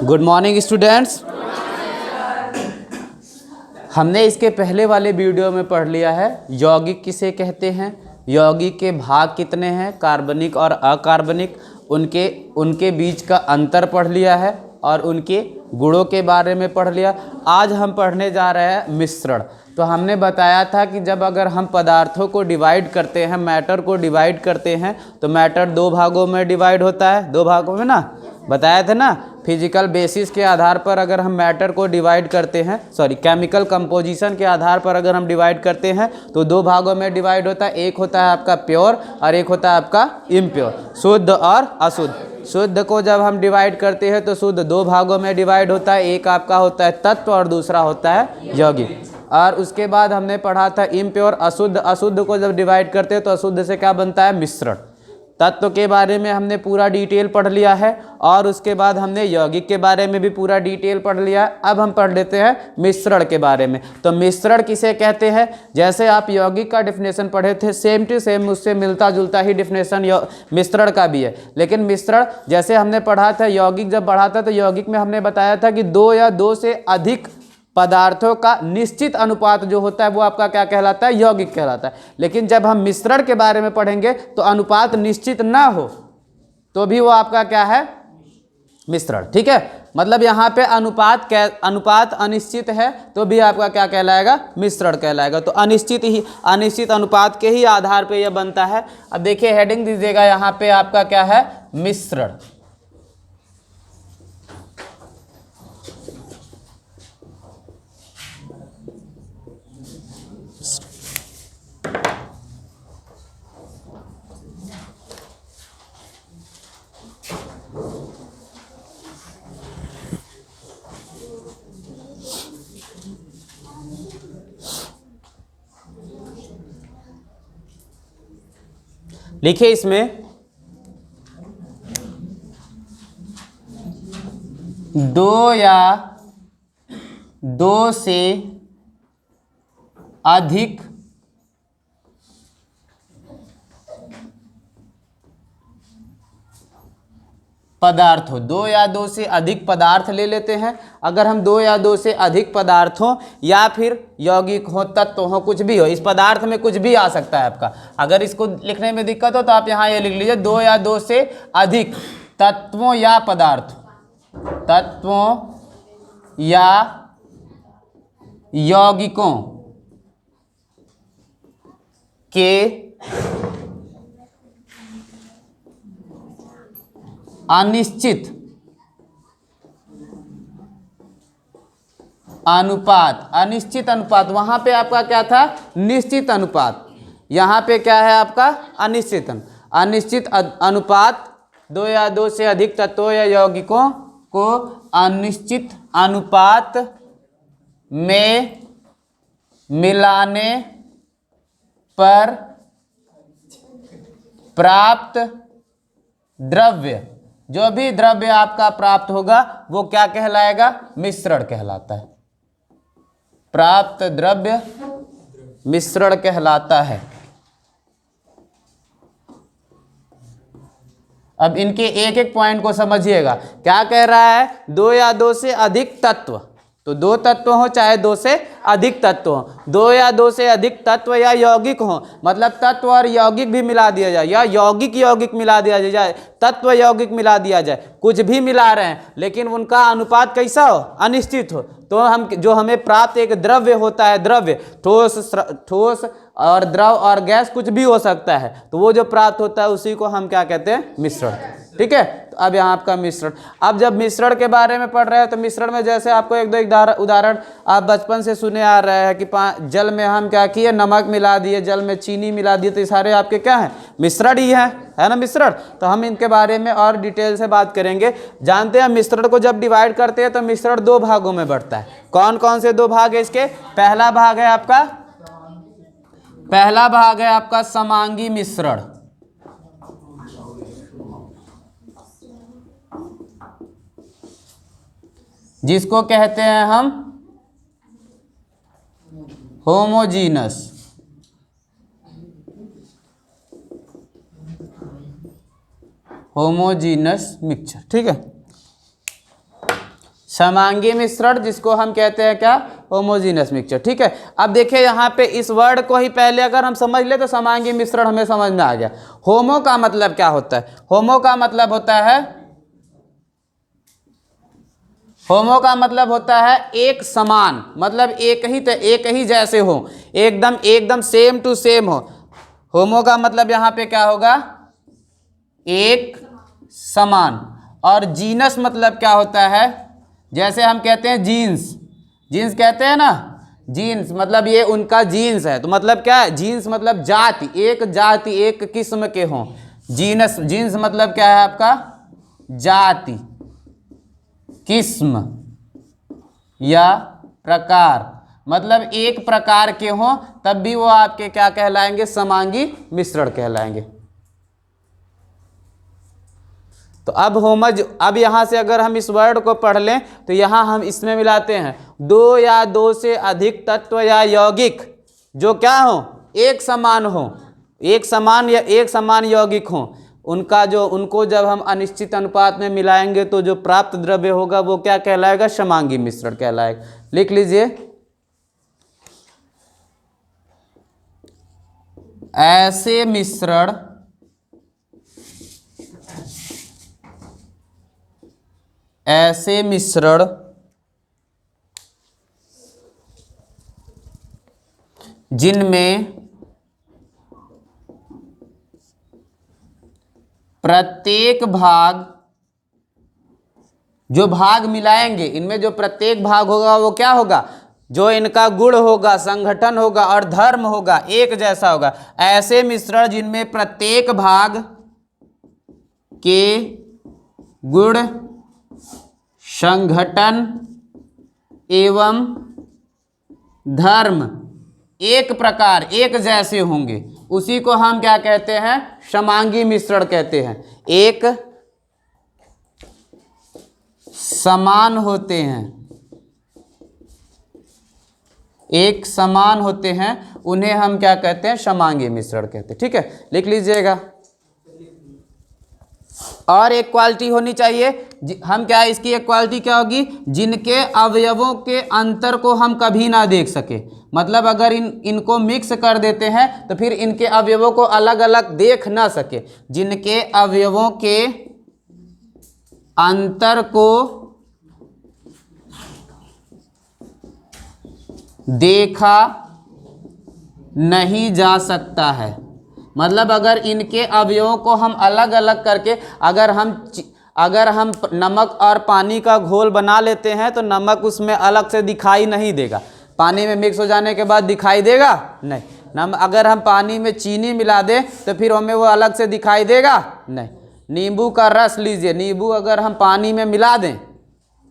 Good morning students. हमने इसके पहले वाले वीडियो में पढ़ लिया है यौगिक किसे कहते हैं, यौगिक के भाग कितने हैं, कार्बनिक और अकार्बनिक, उनके बीच का अंतर पढ़ लिया है और उनके गुणों के बारे में पढ़ लिया। आज हम पढ़ने जा रहे हैं मिश्रण। तो हमने बताया था कि जब अगर हम पदार्थों को डिवाइड करते हैं, मैटर को डिवाइड करते हैं, तो मैटर दो भागों में डिवाइड होता है, दो भागों में ना, बताया था ना। फिजिकल बेसिस के आधार पर अगर हम मैटर को डिवाइड करते हैं, केमिकल कंपोजिशन के आधार पर अगर हम डिवाइड करते हैं तो दो भागों में डिवाइड होता है। एक होता है आपका प्योर और एक होता है आपका इम्प्योर, शुद्ध और अशुद्ध। शुद्ध को जब हम डिवाइड करते हैं तो शुद्ध दो भागों में डिवाइड होता है, एक आपका होता है तत्व और दूसरा होता है यौगिक। और उसके बाद हमने पढ़ा था इम्प्योर, अशुद्ध। अशुद्ध को जब डिवाइड करते हैं तो अशुद्ध से क्या बनता है, मिश्रण। तत्व के बारे में हमने पूरा डिटेल पढ़ लिया है और उसके बाद हमने यौगिक के बारे में भी पूरा डिटेल पढ़ लिया है। अब हम पढ़ लेते हैं मिश्रण के बारे में। तो मिश्रण किसे कहते हैं, जैसे आप यौगिक का डिफिनेशन पढ़े थे, सेम टू सेम उससे मिलता जुलता ही डिफिनेशन मिश्रण का भी है। लेकिन मिश्रण जैसे हमने पढ़ा था, यौगिक जब पढ़ा था तो यौगिक में हमने बताया था कि दो या दो से अधिक पदार्थों का निश्चित अनुपात जो होता है वो आपका क्या कहलाता है, यौगिक कहलाता है। लेकिन जब हम मिश्रण के बारे में पढ़ेंगे तो अनुपात निश्चित ना हो तो भी वो आपका क्या है, मिश्रण। ठीक है, मतलब यहाँ पे अनुपात अनिश्चित है तो भी आपका क्या कहलाएगा, मिश्रण कहलाएगा। तो अनिश्चित अनुपात के ही आधार पे यह बनता है। अब देखिए हेडिंग दीजिएगा, यहाँ पे आपका क्या है, मिश्रण। लिखिए इसमें दो या दो से अधिक पदार्थ हो। दो या दो से अधिक पदार्थ ले लेते हैं। अगर हम दो या दो से अधिक पदार्थों या फिर यौगिक हो, तत्व हो, कुछ भी हो, इस पदार्थ में कुछ भी आ सकता है आपका। अगर इसको लिखने में दिक्कत हो तो आप यहाँ ये लिख लीजिए, दो या दो से अधिक तत्वों या पदार्थ, तत्वों या यौगिकों के अनिश्चित अनुपात। अनिश्चित अनुपात, वहां पे आपका क्या था, निश्चित अनुपात। यहां पे क्या है आपका, अनिश्चित अनुपात। दो या दो से अधिक तत्वों या यौगिकों को अनिश्चित अनुपात में मिलाने पर प्राप्त द्रव्य, जो भी द्रव्य आपका प्राप्त होगा वो क्या कहलाएगा, मिश्रण कहलाता है। प्राप्त द्रव्य मिश्रण कहलाता है। अब इनके एक एक पॉइंट को समझिएगा। क्या कह रहा है, दो या दो से अधिक तत्व, तो दो तत्व हो चाहे दो से अधिक तत्व हो, दो या दो से अधिक तत्व या यौगिक हो, मतलब तत्व और यौगिक भी मिला दिया जाए या यौगिक मिला दिया जाए, तत्व यौगिक मिला दिया जाए, कुछ भी मिला रहे हैं लेकिन उनका अनुपात कैसा हो, अनिश्चित हो, तो हम जो हमें प्राप्त एक द्रव्य होता है, द्रव्य ठोस और द्रव और गैस कुछ भी हो सकता है, तो वो जो प्राप्त होता है उसी को हम क्या कहते हैं, मिश्रण। ठीक है, तो अब यहाँ आपका मिश्रण। अब जब मिश्रण के बारे में पढ़ रहे हैं तो मिश्रण में जैसे आपको एक दो उदाहरण आप बचपन से सुने आ रहे हैं कि जल में हम क्या किए, नमक मिला दिए, जल में चीनी मिला दिए, तो ये सारे आपके क्या हैं, मिश्रण ही है ना, मिश्रण। तो हम इनके बारे में और डिटेल से बात करेंगे। जानते हैं मिश्रण को जब डिवाइड करते हैं तो मिश्रण दो भागों में बढ़ता है। कौन कौन से दो भाग है इसके, पहला भाग है आपका समांगी मिश्रण, जिसको कहते हैं हम होमोजीनस मिक्सचर। ठीक है, समांगी मिश्रण, जिसको हम कहते हैं क्या, होमोजीनियस मिक्सचर। ठीक है, अब देखिए यहाँ पे इस वर्ड को ही पहले अगर हम समझ ले तो समांगी मिश्रण हमें समझ में आ गया। होमो का मतलब क्या होता है? होमो का मतलब होता है, होमो का मतलब होता है एक समान, मतलब एक ही जैसे हो, एकदम एकदम सेम टू सेम हो। होमो का मतलब यहाँ पे क्या होगा, एक समान। और जीनस मतलब क्या होता है, जैसे हम कहते हैं जीन्स, जीन्स कहते हैं ना, जीन्स मतलब ये उनका जीन्स है, तो मतलब क्या है, जीन्स मतलब जाति, एक किस्म के हों। जीनस, जीन्स मतलब क्या है आपका, जाति, किस्म या प्रकार, मतलब एक प्रकार के हों, तब भी वो आपके क्या कहलाएंगे, समांगी मिश्रण कहलाएंगे। तो अब यहाँ से अगर हम इस वर्ड को पढ़ लें तो यहाँ हम इसमें मिलाते हैं दो या दो से अधिक तत्व या यौगिक जो क्या हो, एक समान हो, एक समान या एक समान यौगिक हो, उनको जब हम अनिश्चित अनुपात में मिलाएंगे तो जो प्राप्त द्रव्य होगा वो क्या कहलाएगा, समांगी मिश्रण कहलाएगा। लिख लीजिए, ऐसे मिश्रण जिनमें प्रत्येक भाग, जो भाग मिलाएंगे इनमें जो प्रत्येक भाग होगा वो क्या होगा, जो इनका गुण होगा, संगठन होगा और धर्म होगा, एक जैसा होगा। ऐसे मिश्रण जिनमें प्रत्येक भाग के गुण, संगठन एवं धर्म एक प्रकार, एक जैसे होंगे, उसी को हम क्या कहते हैं, समांगी मिश्रण कहते हैं। एक समान होते हैं, एक समान होते हैं, उन्हें हम क्या कहते हैं, समांगी मिश्रण कहते हैं। ठीक है, लिख लीजिएगा। और एक क्वालिटी होनी चाहिए, हम क्या, इसकी एक क्वालिटी क्या होगी, जिनके अवयवों के अंतर को हम कभी ना देख सके, मतलब अगर इनको मिक्स कर देते हैं तो फिर इनके अवयवों को अलग अलग देख ना सके, जिनके अवयवों के अंतर को देखा नहीं जा सकता है। मतलब अगर इनके अवयवों को हम अलग अलग करके, अगर हम नमक और पानी का घोल बना लेते हैं तो नमक उसमें अलग से दिखाई नहीं देगा, पानी में मिक्स हो जाने के बाद दिखाई देगा नहीं। अगर हम पानी में चीनी मिला दें तो फिर हमें वो अलग से दिखाई देगा नहीं। नींबू का रस लीजिए, नींबू अगर हम पानी में मिला दें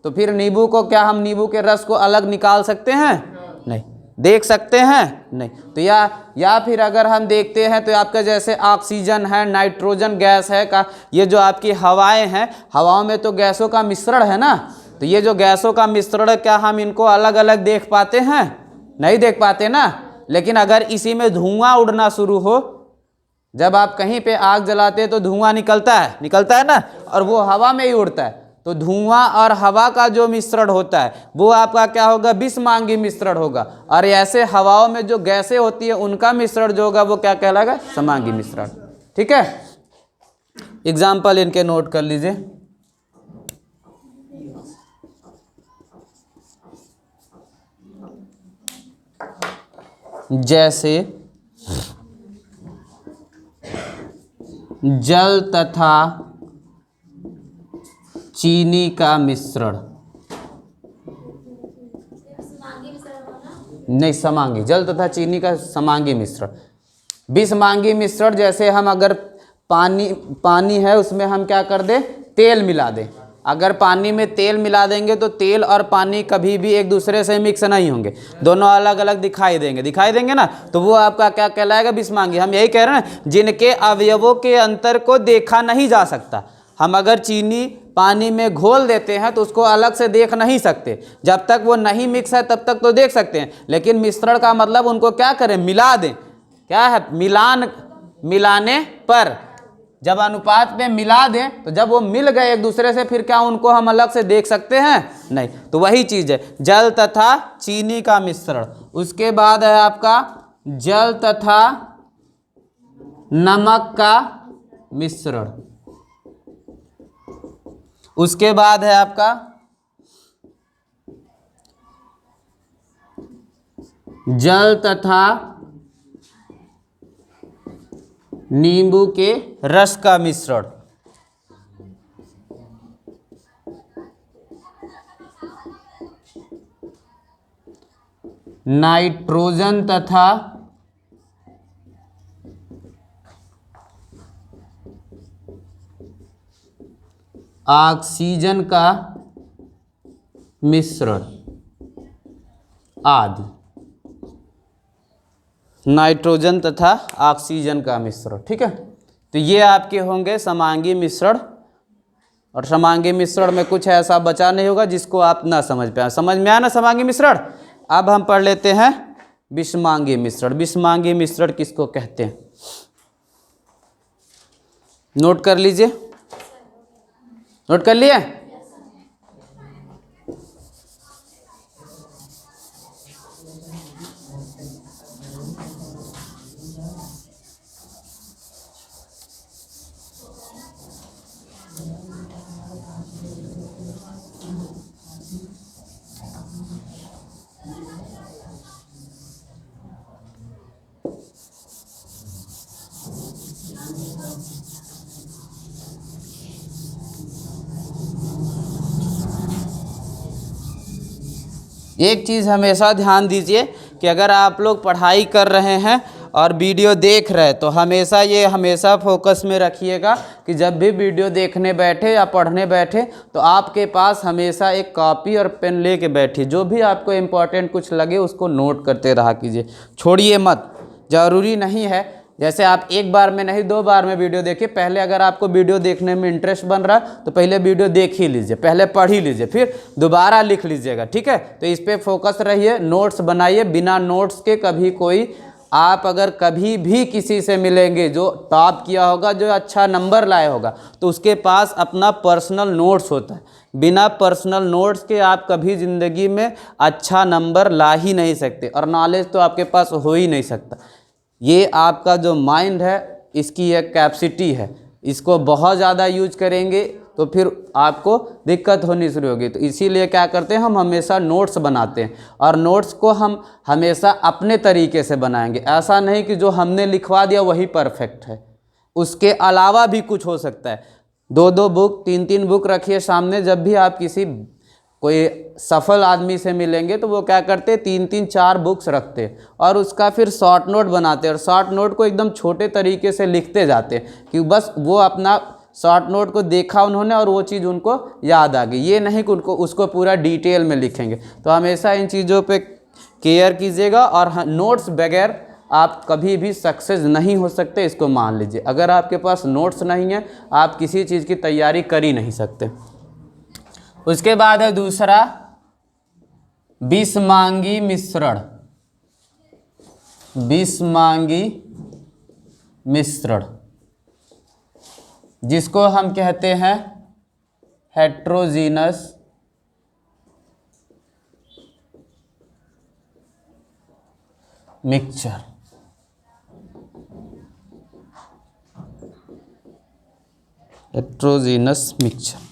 तो फिर नींबू को क्या, हम नींबू के रस को अलग निकाल सकते हैं नहीं, देख सकते हैं नहीं। तो या फिर अगर हम देखते हैं तो आपका जैसे ऑक्सीजन है, नाइट्रोजन गैस है का, ये जो आपकी हवाएं हैं, हवाओं में तो गैसों का मिश्रण है ना, तो ये जो गैसों का मिश्रण है, क्या हम इनको अलग अलग देख पाते हैं, नहीं देख पाते ना। लेकिन अगर इसी में धुआं उड़ना शुरू हो, जब आप कहीं पे आग जलाते हैं तो धुआं निकलता है ना, और वो हवा में ही उड़ता है, तो धुआं और हवा का जो मिश्रण होता है वो आपका क्या होगा, विषमांगी मिश्रण होगा। और ऐसे हवाओं में जो गैसें होती है उनका मिश्रण जो होगा वो क्या कहलाएगा, समांगी मिश्रण। ठीक है, एग्जाम्पल इनके नोट कर लीजिए। जैसे जल तथा चीनी का मिश्रण, नहीं समांगी, जल तथा चीनी का समांगी मिश्रण। विषमांगी मिश्रण जैसे हम अगर पानी है उसमें हम क्या कर दें, तेल मिला दें, अगर पानी में तेल मिला देंगे तो तेल और पानी कभी भी एक दूसरे से मिक्स नहीं होंगे, दोनों अलग अलग दिखाई देंगे ना, तो वो आपका क्या कहलाएगा, विषमांगी। हम यही कह रहे हैं ना, जिनके अवयवों के अंतर को देखा नहीं जा सकता। हम अगर चीनी पानी में घोल देते हैं तो उसको अलग से देख नहीं सकते, जब तक वो नहीं मिक्स है तब तक तो देख सकते हैं, लेकिन मिश्रण का मतलब उनको क्या करें, मिला दें। क्या है, मिलाने पर जब अनुपात में मिला दें तो जब वो मिल गए एक दूसरे से फिर क्या उनको हम अलग से देख सकते हैं? नहीं। तो वही चीज़ है जल तथा चीनी का मिश्रण। उसके बाद है आपका जल तथा नमक का मिश्रण। उसके बाद है आपका जल तथा नींबू के रस का मिश्रण। नाइट्रोजन तथा ऑक्सीजन का मिश्रण आदि। नाइट्रोजन तथा ऑक्सीजन का मिश्रण, ठीक है। तो ये आपके होंगे समांगी मिश्रण। और समांगी मिश्रण में कुछ ऐसा बचा नहीं होगा जिसको आप ना समझ पाए। समझ में आया ना समांगी मिश्रण? अब हम पढ़ लेते हैं विषमांगी मिश्रण। विषमांगी मिश्रण किसको कहते हैं? नोट कर लीजिए। नोट कर लिए? एक चीज़ हमेशा ध्यान दीजिए कि अगर आप लोग पढ़ाई कर रहे हैं और वीडियो देख रहे हैं तो हमेशा फोकस में रखिएगा कि जब भी वीडियो देखने बैठे या पढ़ने बैठे तो आपके पास हमेशा एक कॉपी और पेन लेके बैठिए। जो भी आपको इम्पोर्टेंट कुछ लगे उसको नोट करते रहा कीजिए, छोड़िए मत। ज़रूरी नहीं है जैसे आप एक बार में नहीं 2 बार में वीडियो देखिए। पहले अगर आपको वीडियो देखने में इंटरेस्ट बन रहा है तो पहले वीडियो देख ही लीजिए, पहले पढ़ ही लीजिए, फिर दोबारा लिख लीजिएगा, ठीक है। तो इस पर फोकस रहिए, नोट्स बनाइए। बिना नोट्स के कभी कोई आप अगर कभी भी किसी से मिलेंगे जो टॉप किया होगा, जो अच्छा नंबर लाया होगा, तो उसके पास अपना पर्सनल नोट्स होता है। बिना पर्सनल नोट्स के आप कभी ज़िंदगी में अच्छा नंबर ला ही नहीं सकते और नॉलेज तो आपके पास हो ही नहीं सकता। ये आपका जो माइंड है इसकी एक कैपेसिटी है, इसको बहुत ज़्यादा यूज करेंगे तो फिर आपको दिक्कत होनी शुरू होगी। तो इसीलिए क्या करते हैं, हम हमेशा नोट्स बनाते हैं और नोट्स को हम हमेशा अपने तरीके से बनाएंगे। ऐसा नहीं कि जो हमने लिखवा दिया वही परफेक्ट है, उसके अलावा भी कुछ हो सकता है। 2-2 बुक 3-3 बुक रखिए सामने। जब भी आप किसी कोई सफल आदमी से मिलेंगे तो वो क्या करते हैं, 3-3 4 बुक्स रखते और उसका फिर शॉर्ट नोट बनाते और शॉर्ट नोट को एकदम छोटे तरीके से लिखते जाते कि बस वो अपना शॉर्ट नोट को देखा उन्होंने और वो चीज़ उनको याद आ गई। ये नहीं कि उनको उसको पूरा डिटेल में लिखेंगे। तो हमेशा इन चीज़ों पे केयर कीजिएगा। और नोट्स बगैर आप कभी भी सक्सेस नहीं हो सकते, इसको मान लीजिए। अगर आपके पास नोट्स नहीं है आप किसी चीज़ की तैयारी कर ही नहीं सकते। उसके बाद है दूसरा विषमांगी मिश्रण। विषमांगी मिश्रण जिसको हम कहते हैं हेट्रोजीनस मिक्सचर। Heterogeneous mixture.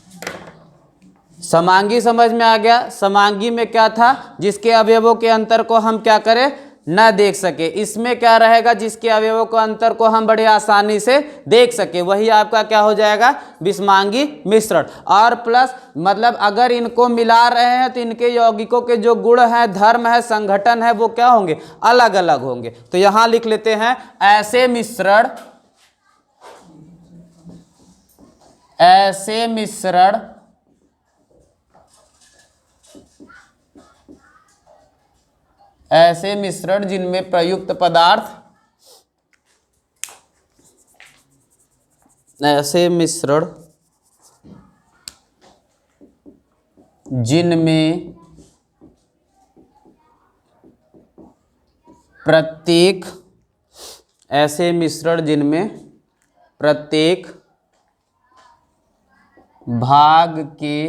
समांगी समझ में आ गया। समांगी में क्या था, जिसके अवयवों के अंतर को हम क्या करें, न देख सके। इसमें क्या रहेगा, जिसके अवयवों के अंतर को हम बड़े आसानी से देख सके, वही आपका क्या हो जाएगा, विषमांगी मिश्रण। और प्लस मतलब अगर इनको मिला रहे हैं तो इनके यौगिकों के जो गुण है, धर्म है, संगठन है, वो क्या होंगे, अलग अलग होंगे। तो यहां लिख लेते हैं ऐसे मिश्रण ऐसे मिश्रण जिनमें प्रयुक्त पदार्थ ऐसे मिश्रण जिनमें प्रत्येक ऐसे मिश्रण जिनमें प्रत्येक भाग के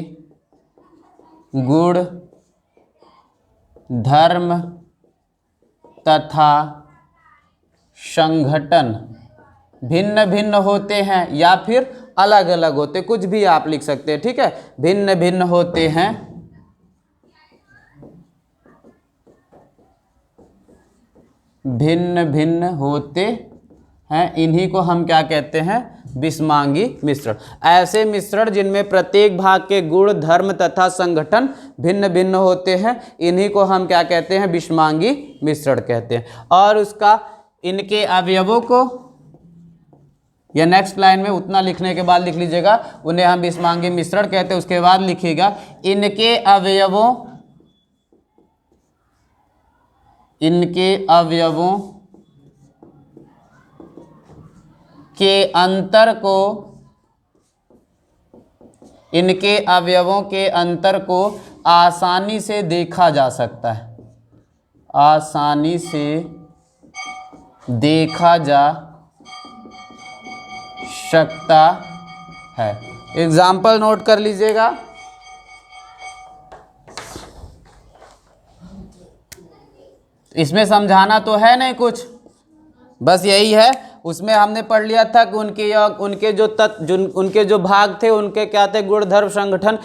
गुण धर्म तथा संघटन भिन्न भिन्न होते हैं या फिर अलग अलग होते, कुछ भी आप लिख सकते हैं, ठीक है। भिन्न भिन्न होते हैं, भिन्न भिन्न होते हैं, इन्हीं को हम क्या कहते हैं, विषमांगी मिश्रण। ऐसे मिश्रण जिनमें प्रत्येक भाग के गुण धर्म तथा संगठन भिन्न भिन्न होते हैं, इन्हीं को हम क्या कहते हैं, विषमांगी मिश्रण कहते हैं। और उसका इनके अवयवों को, या नेक्स्ट लाइन में उतना लिखने के बाद लिख लीजिएगा, उन्हें हम विषमांगी मिश्रण कहते हैं। उसके बाद लिखिएगा इनके अवयवों के अंतर को, इनके अवयवों के अंतर को आसानी से देखा जा सकता है, आसानी से देखा जा सकता है। एग्जाम्पल नोट कर लीजिएगा। इसमें समझाना तो है नहीं कुछ, बस यही है। उसमें हमने पढ़ लिया था कि उनके जो भाग थे, उनके क्या थे, गुण धर्म संगठन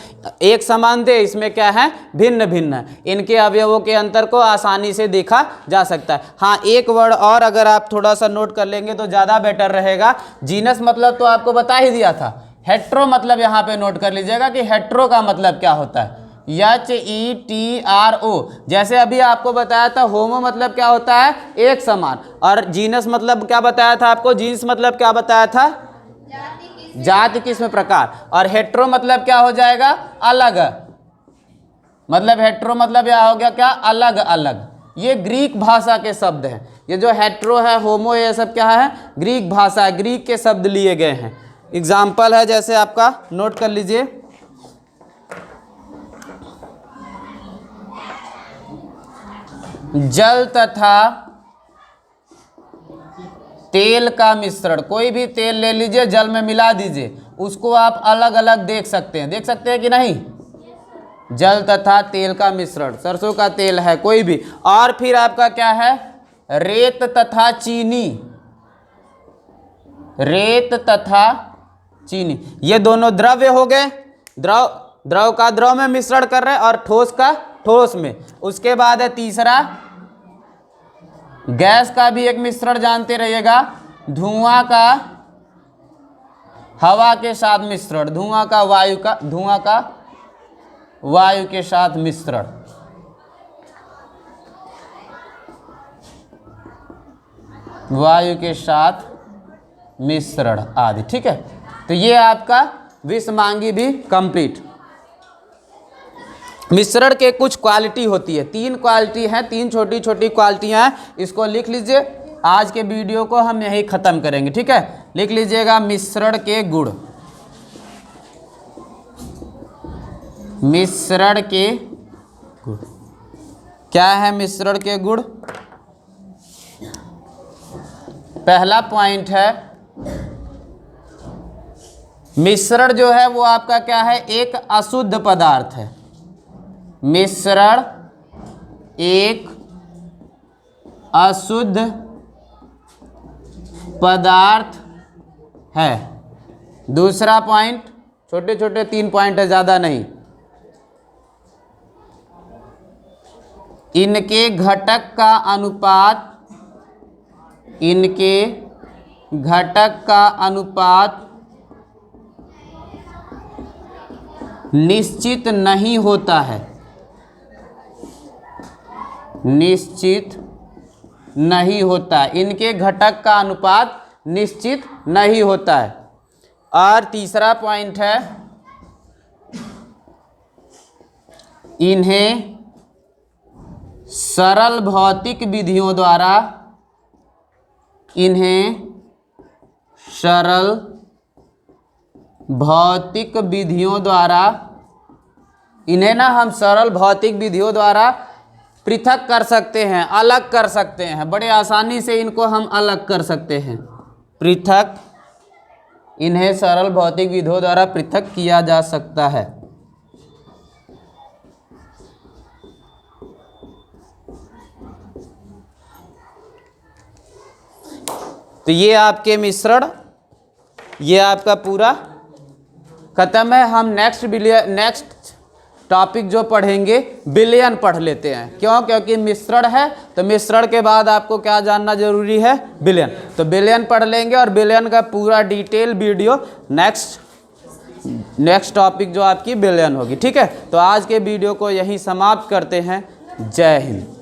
एक समान थे, इसमें क्या है, भिन्न भिन्न है। इनके अवयवों के अंतर को आसानी से देखा जा सकता है। हाँ, एक वर्ड और अगर आप थोड़ा सा नोट कर लेंगे तो ज़्यादा बेटर रहेगा। जीनस मतलब तो आपको बता ही दिया था, हेट्रो मतलब यहाँ पे नोट कर लीजिएगा कि हेट्रो का मतलब क्या होता है, HETRO। जैसे अभी आपको बताया था होमो मतलब क्या होता है, एक समान, और जीनस मतलब क्या बताया था आपको, जीन्स मतलब क्या बताया था, जाति किस्म प्रकार, और हेट्रो मतलब क्या हो जाएगा, अलग, मतलब हेट्रो मतलब यह हो गया क्या, अलग अलग। ये ग्रीक भाषा के शब्द हैं, ये जो हेट्रो है, होमो, ये सब क्या है, ग्रीक भाषा है, ग्रीक के शब्द लिए गए हैं। एग्जाम्पल है, जैसे आपका नोट कर लीजिए, जल तथा तेल का मिश्रण, कोई भी तेल ले लीजिए, जल में मिला दीजिए, उसको आप अलग अलग देख सकते हैं कि नहीं, जल तथा तेल का मिश्रण, सरसों का तेल है कोई भी। और फिर आपका क्या है, रेत तथा चीनी, रेत तथा चीनी, ये दोनों द्रव्य हो गए, द्रव का द्रव में मिश्रण कर रहे हैं और ठोस का ठोस में। उसके बाद है तीसरा, गैस का भी एक मिश्रण जानते रहिएगा, धुआं का हवा के साथ मिश्रण, धुआं का वायु के साथ मिश्रण। वायु के साथ मिश्रण आदि, ठीक है। तो ये आपका विषमांगी भी कंप्लीट। मिश्रण के कुछ क्वालिटी होती है, 3 क्वालिटी हैं, 3 छोटी छोटी क्वालिटियां हैं, इसको लिख लीजिए। आज के वीडियो को हम यही ख़त्म करेंगे, ठीक है। लिख लीजिएगा मिश्रण के गुण, मिश्रण के गुण क्या है, मिश्रण के गुण। पहला पॉइंट है, मिश्रण जो है वो आपका क्या है, एक अशुद्ध पदार्थ है। मिश्रण एक अशुद्ध पदार्थ है। दूसरा पॉइंट, छोटे छोटे 3 पॉइंट है, ज़्यादा नहीं। इनके घटक का अनुपात, इनके घटक का अनुपात निश्चित नहीं होता है, निश्चित नहीं होता, इनके घटक का अनुपात निश्चित नहीं होता है। और तीसरा पॉइंट है, इन्हें सरल भौतिक विधियों द्वारा, इन्हें सरल भौतिक विधियों द्वारा, इन्हें ना हम सरल भौतिक विधियों द्वारा पृथक कर सकते हैं, अलग कर सकते हैं, बड़े आसानी से इनको हम अलग कर सकते हैं, पृथक इन्हें सरल भौतिक विधियों द्वारा पृथक किया जा सकता है। तो ये आपके मिश्रण, ये आपका पूरा खत्म है। हम नेक्स्ट टॉपिक जो पढ़ेंगे विलयन पढ़ लेते हैं। क्यों? क्योंकि मिश्रण है, तो मिश्रण के बाद आपको क्या जानना जरूरी है? विलयन। तो विलयन पढ़ लेंगे और विलयन का पूरा डिटेल वीडियो नेक्स्ट टॉपिक जो आपकी विलयन होगी। ठीक है, तो आज के वीडियो को यहीं समाप्त करते हैं। जय हिंद।